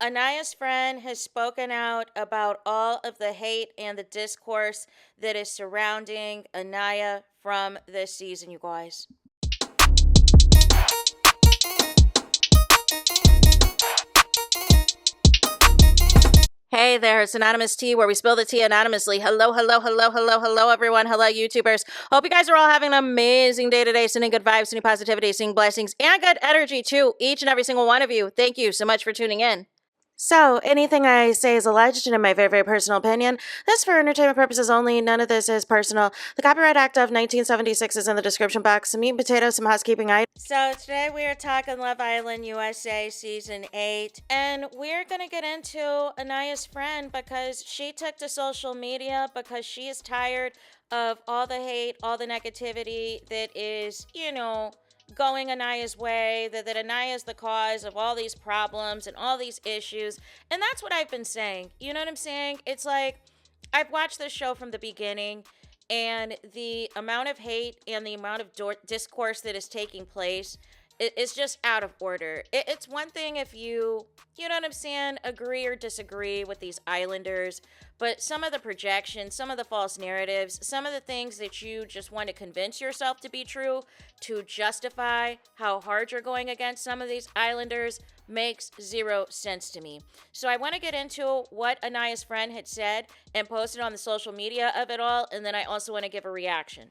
Anniya's friend has spoken out about all of the hate and the discourse that is surrounding Annayia from this season, you guys. Hey there, it's Anonymous Tea, where we spill the tea anonymously. Hello, hello, hello, hello, hello, everyone. Hello, YouTubers. Hope you guys are all having an amazing day today, sending good vibes, sending positivity, sending blessings, and good energy to each and every single one of you. Thank you so much for tuning in. So, anything I say is alleged and in my very, very personal opinion. This for entertainment purposes only. None of this is personal. The Copyright Act of 1976 is in the description box. Some meat and potatoes, some housekeeping items. So, today we are talking Love Island USA Season 8. And we're going to get into Anniya's friend because she took to social media because she is tired of all the hate, all the negativity that is, going Anniya's way, that Annayia is the cause of all these problems and all these issues. And that's what I've been saying. You know what I'm saying? It's like, I've watched this show from the beginning, and the amount of hate and the amount of discourse that is taking place is just out of order. It's one thing if you know what I'm saying, agree or disagree with these islanders, but some of the projections, some of the false narratives, some of the things that you just want to convince yourself to be true to justify how hard you're going against some of these islanders makes zero sense to me. So I want to get into what Anniya's friend had said and posted on the social media of it all, and then I also want to give a reaction.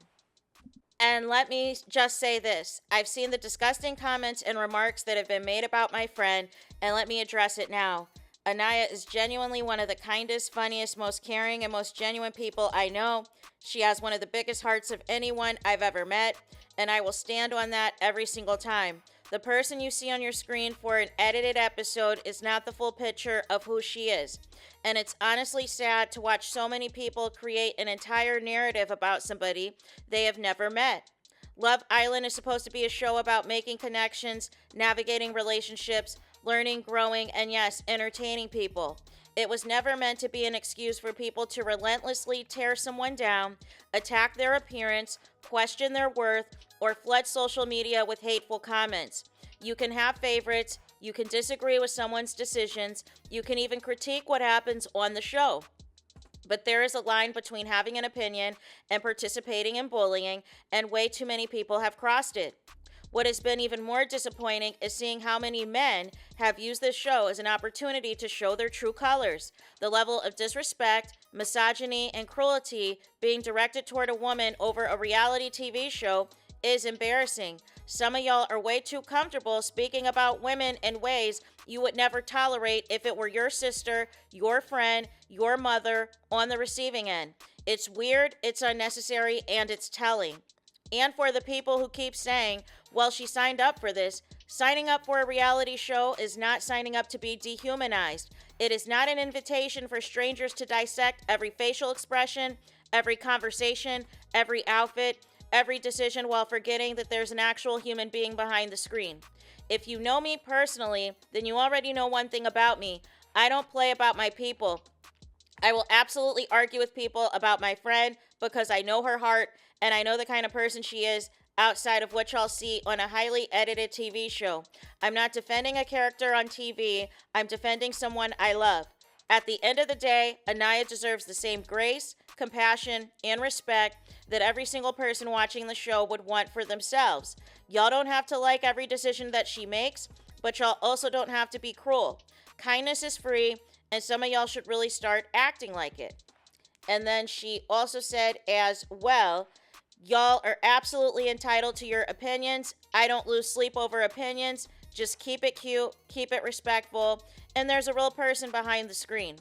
And let me just say this. I've seen the disgusting comments and remarks that have been made about my friend, and let me address it now. Annayia is genuinely one of the kindest, funniest, most caring, and most genuine people I know. She has one of the biggest hearts of anyone I've ever met, and I will stand on that every single time. The person you see on your screen for an edited episode is not the full picture of who she is. And it's honestly sad to watch so many people create an entire narrative about somebody they have never met. Love Island is supposed to be a show about making connections, navigating relationships, learning, growing, and yes, entertaining people. It was never meant to be an excuse for people to relentlessly tear someone down, attack their appearance, question their worth, or flood social media with hateful comments. You can have favorites, you can disagree with someone's decisions, you can even critique what happens on the show. But there is a line between having an opinion and participating in bullying, and way too many people have crossed it. What has been even more disappointing is seeing how many men have used this show as an opportunity to show their true colors. The level of disrespect, misogyny, and cruelty being directed toward a woman over a reality TV show is embarrassing. Some of y'all are way too comfortable speaking about women in ways you would never tolerate if it were your sister, your friend, your mother on the receiving end. It's weird, it's unnecessary, and it's telling. And for the people who keep saying, well, she signed up for this, signing up for a reality show is not signing up to be dehumanized. It is not an invitation for strangers to dissect every facial expression, every conversation, every outfit, every decision, while forgetting that there's an actual human being behind the screen. If you know me personally, then you already know one thing about me. I don't play about my people. I will absolutely argue with people about my friend because I know her heart and I know the kind of person she is outside of what y'all see on a highly edited TV show. I'm not defending a character on TV. I'm defending someone I love. At the end of the day, Annayia deserves the same grace, compassion, and respect that every single person watching the show would want for themselves. Y'all don't have to like every decision that she makes, but y'all also don't have to be cruel. Kindness is free, and some of y'all should really start acting like it. And then she also said as well, y'all are absolutely entitled to your opinions. I don't lose sleep over opinions. Just keep it cute, keep it respectful, and there's a real person behind the screen.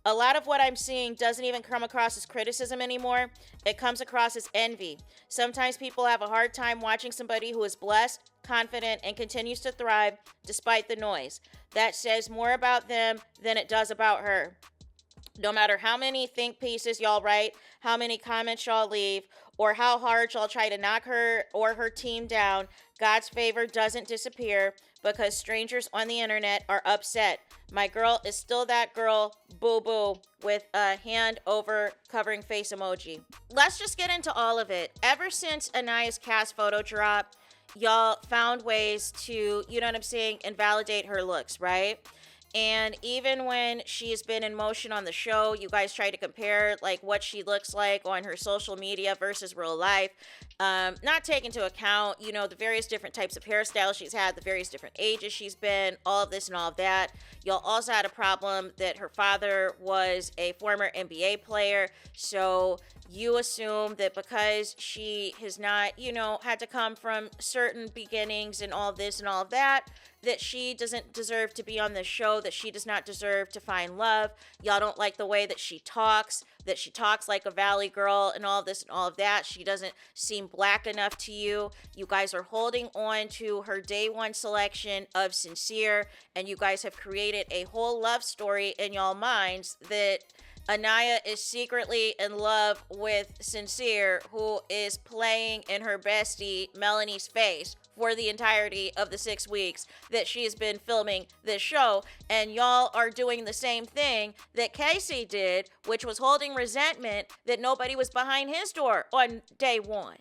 A lot of what I'm seeing doesn't even come across as criticism anymore. It comes across as envy. Sometimes people have a hard time watching somebody who is blessed, confident, and continues to thrive despite the noise. That says more about them than it does about her. No matter how many think pieces y'all write, how many comments y'all leave, or how hard y'all try to knock her or her team down, God's favor doesn't disappear because strangers on the internet are upset. My girl is still that girl, boo-boo, with a hand over covering face emoji. Let's just get into all of it. Ever since Anniya's cast photo drop, y'all found ways to, you know what I'm saying, invalidate her looks, right? And even when she's been in motion on the show, you guys try to compare like what she looks like on her social media versus real life. Not take into account, the various different types of hairstyles she's had, the various different ages she's been, all of this and all of that. Y'all also had a problem that her father was a former NBA player. So you assume that because she has not, had to come from certain beginnings and all of this and all of that, that she doesn't deserve to be on this show, that she does not deserve to find love. Y'all don't like the way that she talks like a valley girl and all of this and all of that. She doesn't seem black enough to you. You guys are holding on to her day one selection of Sincere, and you guys have created a whole love story in y'all minds that Annayia is secretly in love with Sincere, who is playing in her bestie Melanie's face for the entirety of the 6 weeks that she has been filming this show. And y'all are doing the same thing that Casey did, which was holding resentment that nobody was behind his door on day one.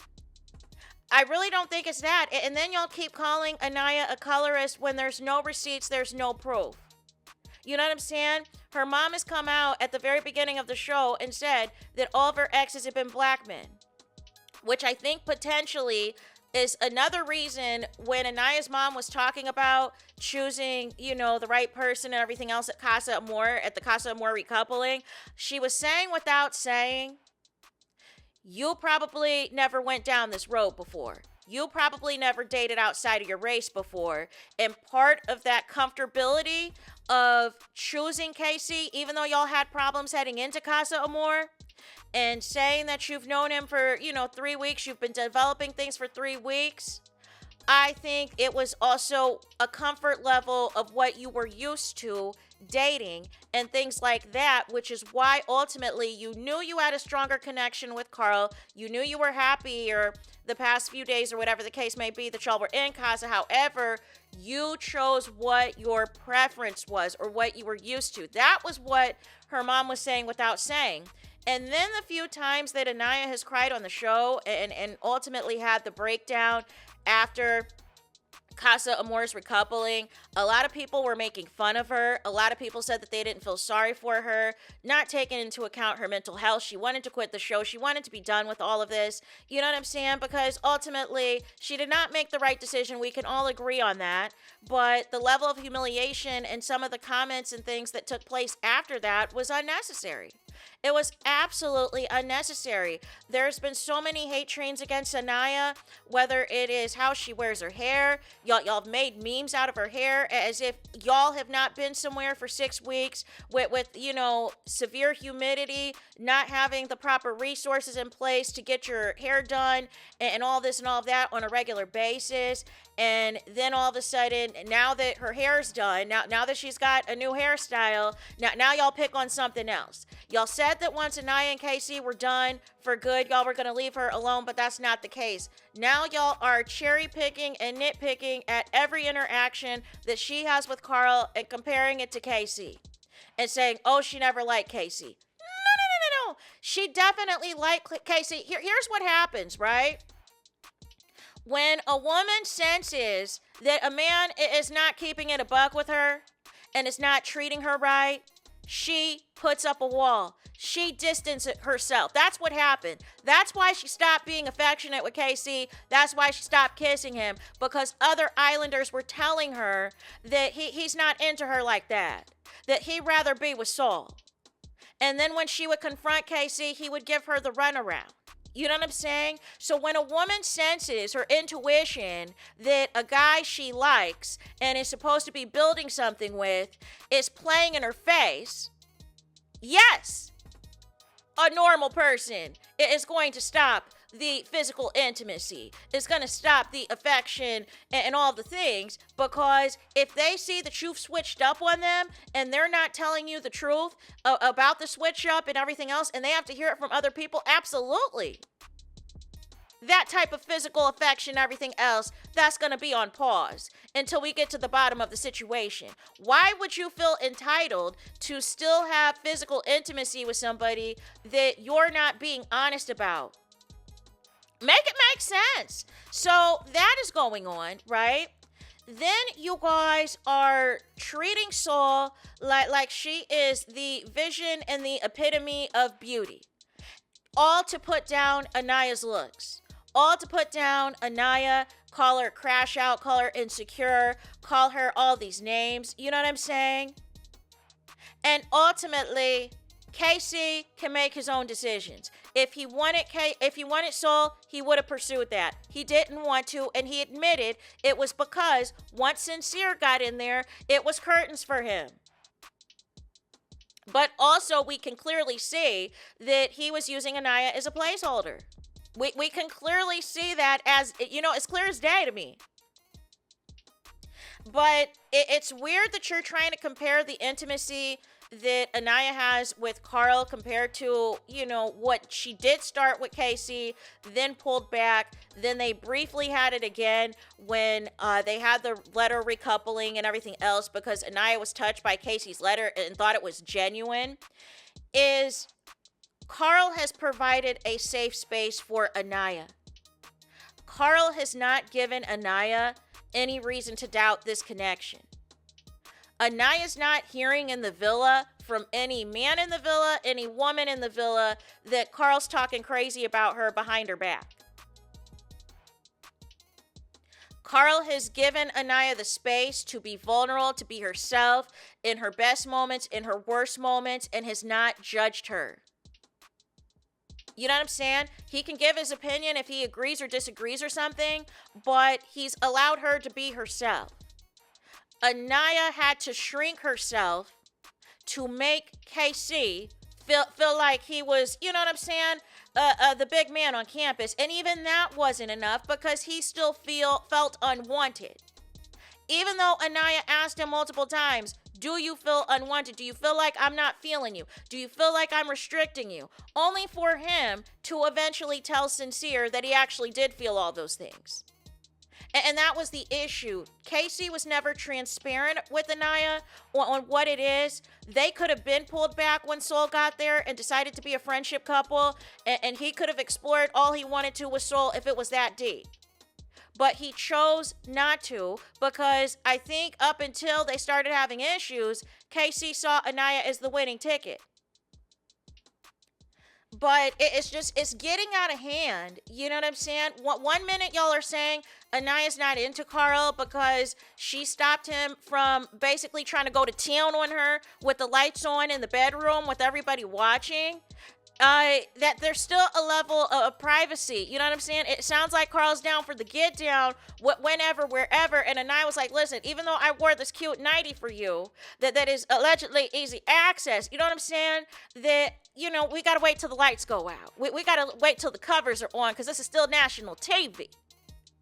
I really don't think it's that. And then y'all keep calling Annayia a colorist when there's no receipts, there's no proof. You know what I'm saying? Her mom has come out at the very beginning of the show and said that all of her exes have been black men, which I think potentially is another reason when Anayya's mom was talking about choosing, the right person and everything else at Casa Amor, at the Casa Amor recoupling, she was saying without saying, you probably never went down this road before. You probably never dated outside of your race before. And part of that comfortability of choosing Casey, even though y'all had problems heading into Casa Amor, and saying that you've known him for, 3 weeks, you've been developing things for 3 weeks, I think it was also a comfort level of what you were used to dating and things like that, which is why ultimately you knew you had a stronger connection with Carl. You knew you were happier the past few days or whatever the case may be that y'all were in Casa. However, you chose what your preference was or what you were used to. That was what her mom was saying without saying. And then the few times that Annayia has cried on the show and ultimately had the breakdown after Casa Amor's recoupling, a lot of people were making fun of her. A lot of people said that they didn't feel sorry for her, not taking into account her mental health. She wanted to quit the show. She wanted to be done with all of this. You know what I'm saying? Because ultimately, she did not make the right decision. We can all agree on that. But the level of humiliation and some of the comments and things that took place after that was unnecessary. It was absolutely unnecessary. There's been so many hate trains against Annayia, whether it is how she wears her hair. Y'all have made memes out of her hair as if y'all have not been somewhere for 6 weeks with severe humidity, not having the proper resources in place to get your hair done and all this and all of that on a regular basis. And then all of a sudden, now that her hair's done, now that she's got a new hairstyle, now y'all pick on something else. Y'all said that once Annayia and Casey were done for good, y'all were going to leave her alone, but that's not the case. Now y'all are cherry picking and nitpicking at every interaction that she has with Carl and comparing it to Casey and saying, oh, she never liked Casey. No. She definitely liked Casey. Here's what happens, right? When a woman senses that a man is not keeping it a buck with her and is not treating her right, she puts up a wall. She distances herself. That's what happened. That's why she stopped being affectionate with Casey. That's why she stopped kissing him, because other Islanders were telling her that he's not into her like that he'd rather be with Saul. And then when she would confront Casey, he would give her the runaround. You know what I'm saying? So when a woman senses her intuition that a guy she likes and is supposed to be building something with is playing in her face, yes, a normal person is going to stop the physical intimacy. It's going to stop the affection and all the things, because if they see that you've switched up on them and they're not telling you the truth about the switch up and everything else, and they have to hear it from other people, absolutely. That type of physical affection, everything else, that's going to be on pause until we get to the bottom of the situation. Why would you feel entitled to still have physical intimacy with somebody that you're not being honest about? Make it make sense. So that is going on, right? Then you guys are treating Soul like she is the vision and the epitome of beauty. All to put down Anniya's looks. All to put down Annayia, call her crash out, call her insecure, call her all these names. You know what I'm saying? And ultimately, Casey can make his own decisions. If he wanted Soul, he would have pursued that. He didn't want to, and he admitted it was because once Sincere got in there, it was curtains for him. But also, we can clearly see that he was using Annayia as a placeholder. We can clearly see that as, it's clear as day to me. But it's weird that you're trying to compare the intimacy that Annayia has with Carl compared to, what she did start with Casey, then pulled back. Then they briefly had it again when they had the letter recoupling and everything else because Annayia was touched by Casey's letter and thought it was genuine. Is Carl has provided a safe space for Annayia. Carl has not given Annayia any reason to doubt this connection. Anniya's not hearing in the villa from any man in the villa, any woman in the villa, that Carl's talking crazy about her behind her back. Carl has given Annayia the space to be vulnerable, to be herself in her best moments, in her worst moments, and has not judged her. You know what I'm saying? He can give his opinion if he agrees or disagrees or something, but he's allowed her to be herself. Annayia had to shrink herself to make KC feel like he was, you know what I'm saying, the big man on campus. And even that wasn't enough because he still felt unwanted. Even though Annayia asked him multiple times, do you feel unwanted? Do you feel like I'm not feeling you? Do you feel like I'm restricting you? Only for him to eventually tell Sincere that he actually did feel all those things. And that was the issue. Casey was never transparent with Annayia on what it is. They could have been pulled back when Soul got there and decided to be a friendship couple. And he could have explored all he wanted to with Soul if it was that deep. But he chose not to because I think up until they started having issues, Casey saw Annayia as the winning ticket. But it's getting out of hand. You know what I'm saying? 1 minute y'all are saying Anniya's not into Carl because she stopped him from basically trying to go to town on her with the lights on in the bedroom with everybody watching. That there's still a level of privacy. You know what I'm saying? It sounds like Carl's down for the get down, whenever, wherever. And Annayia was like, listen, even though I wore this cute nightie for you, that is allegedly easy access, you know what I'm saying? That, we got to wait till the lights go out. We got to wait till the covers are on because this is still national TV.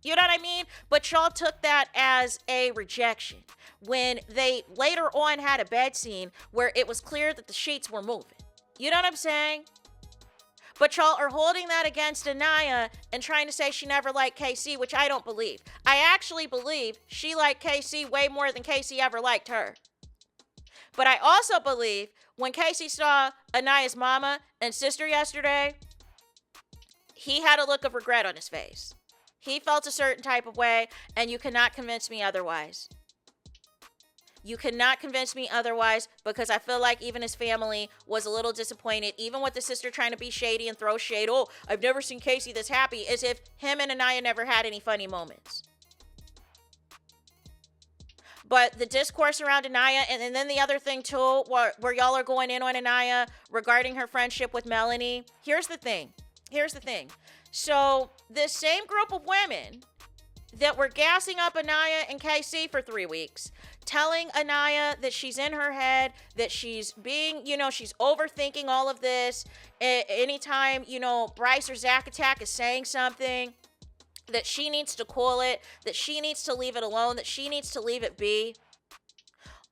You know what I mean? But y'all took that as a rejection when they later on had a bed scene where it was clear that the sheets were moving. You know what I'm saying? But y'all are holding that against Annayia and trying to say she never liked KC, which I don't believe. I actually believe she liked KC way more than KC ever liked her. But I also believe when Casey saw Anniya's mama and sister yesterday, he had a look of regret on his face. He felt a certain type of way, and you cannot convince me otherwise. You cannot convince me otherwise because I feel like even his family was a little disappointed, even with the sister trying to be shady and throw shade. Oh, I've never seen Casey this happy, as if him and Annayia never had any funny moments. But the discourse around Annayia, and then the other thing too, where y'all are going in on Annayia regarding her friendship with Melanie. Here's the thing. So this same group of women that were gassing up Annayia and KC for 3 weeks, telling Annayia that she's in her head, that she's being, she's overthinking all of this. Anytime, Bryce or Zach Attack is saying something, that she needs to cool it, that she needs to leave it alone, that she needs to leave it be.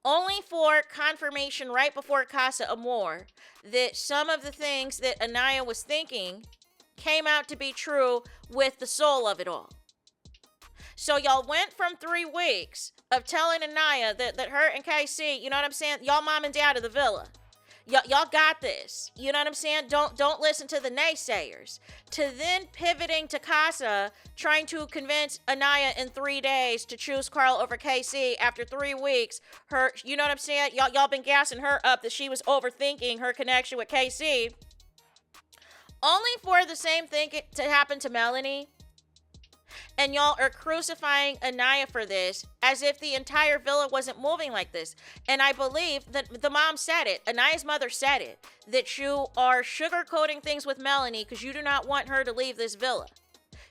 Only for confirmation right before Casa Amor that some of the things that Annayia was thinking came out to be true with the soul of it all. So y'all went from 3 weeks of telling Annayia that her and KC, you know what I'm saying? Y'all mom and dad of the villa. Y'all got this. You know what I'm saying? Don't listen to the naysayers. To then pivoting to Casa, trying to convince Annayia in 3 days to choose Carl over KC after 3 weeks. Her, you know what I'm saying? Y'all been gassing her up that she was overthinking her connection with KC. Only for the same thing to happen to Melanie. And y'all are crucifying Annayia for this as if the entire villa wasn't moving like this. And I believe that the mom said it. Annaya's mother said it. That you are sugarcoating things with Melanie because you do not want her to leave this villa.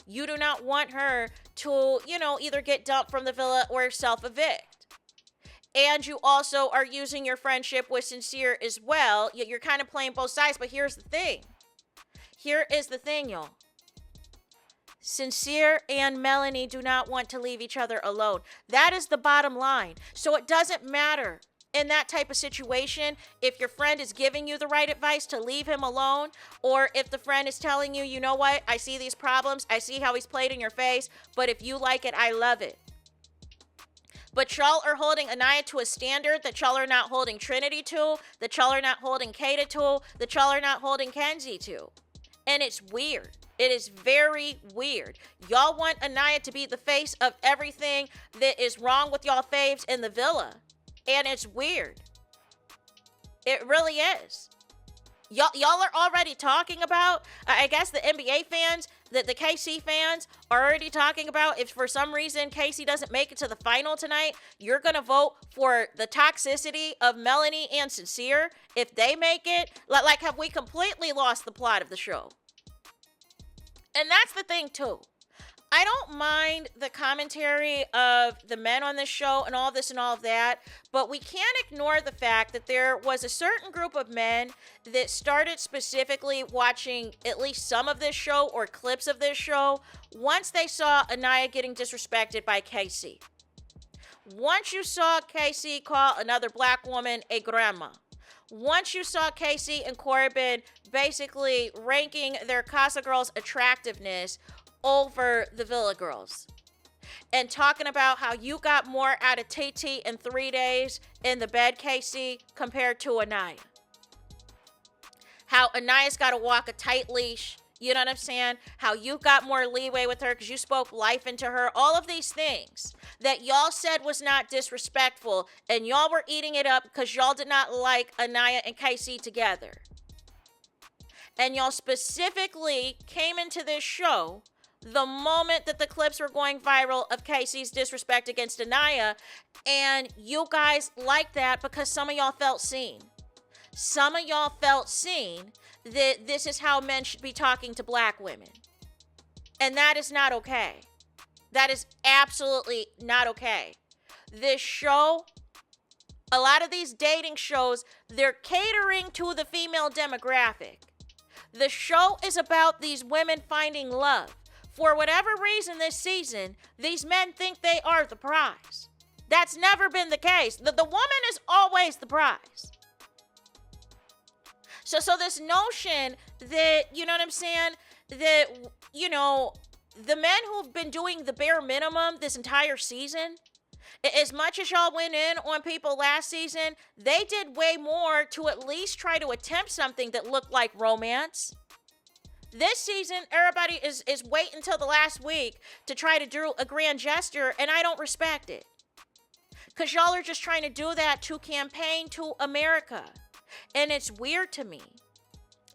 You do not want her to, either get dumped from the villa or self-evict. And you also are using your friendship with Sincere as well. You're kind of playing both sides, but here's the thing. Here is the thing, y'all. Sincere and Melanie do not want to leave each other alone. That is the bottom line. So it doesn't matter in that type of situation if your friend is giving you the right advice to leave him alone, or if the friend is telling you, you know what, I see these problems, I see how he's played in your face, but if you like it, I love it. But y'all are holding Annayia to a standard that y'all are not holding Trinity to, that y'all are not holding Kata to, that y'all are not holding Kenzie to. And it's weird. It is very weird. Y'all want Annayia to be the face of everything that is wrong with y'all faves in the villa. And it's weird. It really is. Y'all are already talking about, I guess the NBA fans, the KC fans are already talking about if for some reason KC doesn't make it to the final tonight, you're going to vote for the toxicity of Melanie and Sincere. If they make it, like have we completely lost the plot of the show? And that's the thing, too. I don't mind the commentary of the men on this show and all this and all of that, but we can't ignore the fact that there was a certain group of men that started specifically watching at least some of this show or clips of this show once they saw Annayia getting disrespected by KC. Once you saw KC call another black woman a grandma. Once you saw Casey and Corbin basically ranking their Casa girls' attractiveness over the Villa girls and talking about how you got more out of TT in 3 days in the bed, Casey, compared to Annayia. How Annaya's got to walk a tight leash. You know what I'm saying? How you got more leeway with her because you spoke life into her. All of these things that y'all said was not disrespectful, and y'all were eating it up because y'all did not like Annayia and Casey together. And y'all specifically came into this show the moment that the clips were going viral of Casey's disrespect against Annayia, and you guys liked that because some of y'all felt seen. Some of y'all felt seen that this is how men should be talking to black women. And that is not okay. That is absolutely not okay. This show, a lot of these dating shows, they're catering to the female demographic. The show is about these women finding love. For whatever reason this season, these men think they are the prize. That's never been the case. The woman is always the prize. So this notion that, you know what I'm saying, that, the men who've been doing the bare minimum this entire season, as much as y'all went in on people last season, they did way more to at least try to attempt something that looked like romance. This season, everybody is waiting until the last week to try to do a grand gesture, and I don't respect it. Because y'all are just trying to do that to campaign to America. And it's weird to me.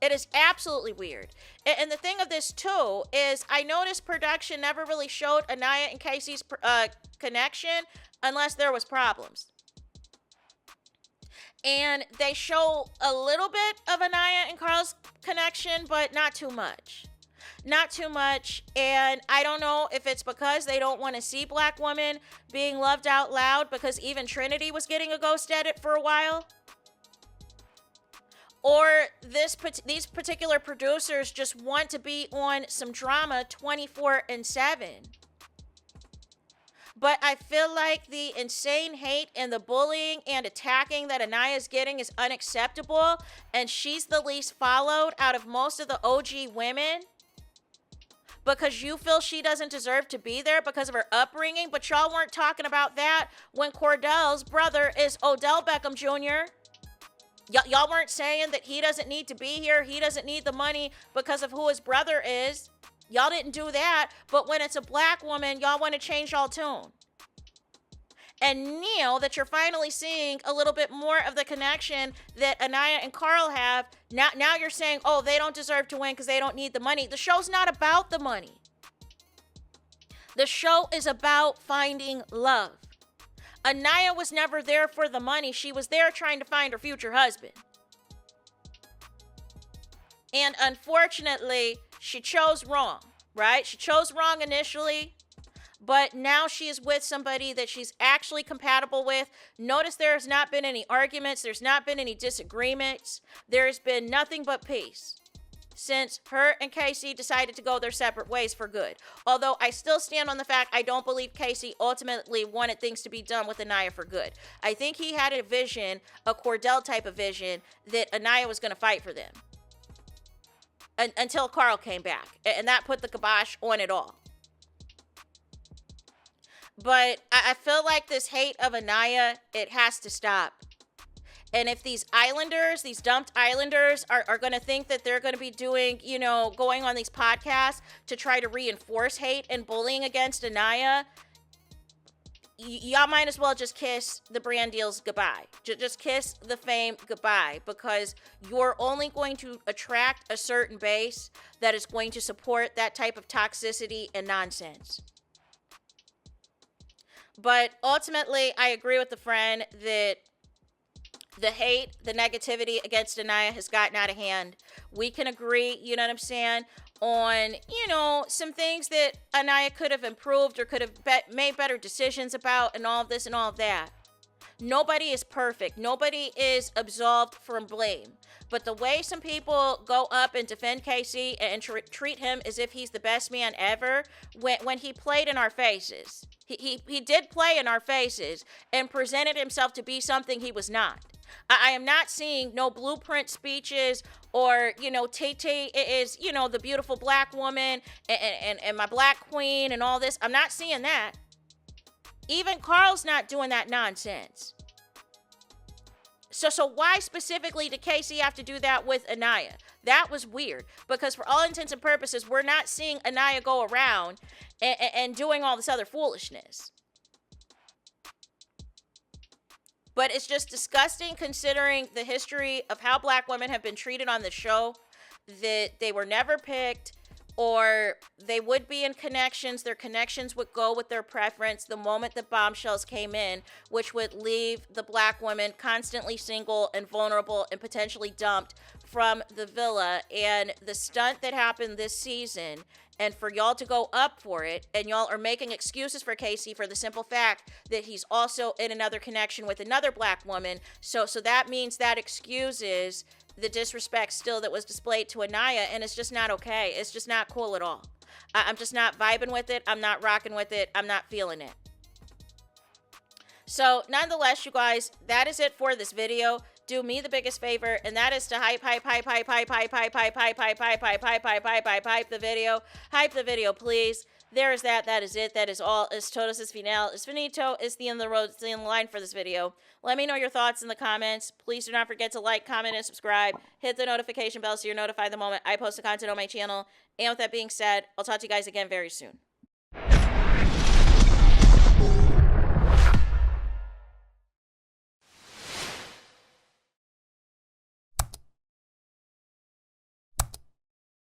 It is absolutely weird. And the thing of this, too, is I noticed production never really showed Annayia and Casey's connection unless there was problems. And they show a little bit of Annayia and Carl's connection, but not too much. Not too much. And I don't know if it's because they don't want to see black women being loved out loud, because even Trinity was getting a ghost edit for a while. Or these particular producers just want to be on some drama 24/7. But I feel like the insane hate and the bullying and attacking that Annayia is getting is unacceptable. And she's the least followed out of most of the OG women. Because you feel she doesn't deserve to be there because of her upbringing. But y'all weren't talking about that when Cordell's brother is Odell Beckham Jr. Y'all weren't saying that he doesn't need to be here. He doesn't need the money because of who his brother is. Y'all didn't do that. But when it's a black woman, y'all want to change y'all tune. And Neil, that you're finally seeing a little bit more of the connection that Annayia and Carl have. Now you're saying, oh, they don't deserve to win because they don't need the money. The show's not about the money. The show is about finding love. Annayia was never there for the money. She was there trying to find her future husband. And unfortunately, she chose wrong, right? She chose wrong initially, but now she is with somebody that she's actually compatible with. Notice there has not been any arguments. There's not been any disagreements. There's been nothing but peace since her and Casey decided to go their separate ways for good. Although I still stand on the fact I don't believe Casey ultimately wanted things to be done with Annayia for good. I think he had a vision, a Cordell type of vision, that Annayia was going to fight for them. Until Carl came back. And that put the kibosh on it all. But I feel like this hate of Annayia, it has to stop. And if these islanders, these dumped islanders are going to think that they're going to be doing, going on these podcasts to try to reinforce hate and bullying against Annayia, y'all might as well just kiss the brand deals goodbye. Just kiss the fame goodbye, because you're only going to attract a certain base that is going to support that type of toxicity and nonsense. But ultimately, I agree with the friend that the hate, the negativity against Annayia has gotten out of hand. We can agree, you know what I'm saying, on, some things that Annayia could have improved or could have made better decisions about, and all of this and all of that. Nobody is perfect. Nobody is absolved from blame. But the way some people go up and defend Casey and treat him as if he's the best man ever, when he played in our faces. He did play in our faces and presented himself to be something he was not. I am not seeing no blueprint speeches or, Tay is, the beautiful black woman and my black queen and all this. I'm not seeing that. Even Carl's not doing that nonsense. So why specifically did Casey have to do that with Annayia? That was weird, because for all intents and purposes, we're not seeing Annayia go around and doing all this other foolishness. But it's just disgusting considering the history of how black women have been treated on the show, that they were never picked, or they would be in connections. Their connections would go with their preference the moment the bombshells came in, which would leave the black woman constantly single and vulnerable and potentially dumped from the villa. And the stunt that happened this season, and for y'all to go up for it, and y'all are making excuses for Casey for the simple fact that he's also in another connection with another black woman. So that means that excuses the disrespect still that was displayed to Annayia, and it's just not okay. It's just not cool at all. I'm just not vibing with it. I'm not rocking with it. I'm not feeling it. So nonetheless, you guys, that is it for this video. Do me the biggest favor, and that is to hype the video. Hype the video, please. There is that. That is it. That is all. Es todos es final. Es finito. It's the end of the road. It's the end of the line for this video. Let me know your thoughts in the comments. Please do not forget to like, comment, and subscribe. Hit the notification bell so you're notified the moment I post the content on my channel. And with that being said, I'll talk to you guys again very soon.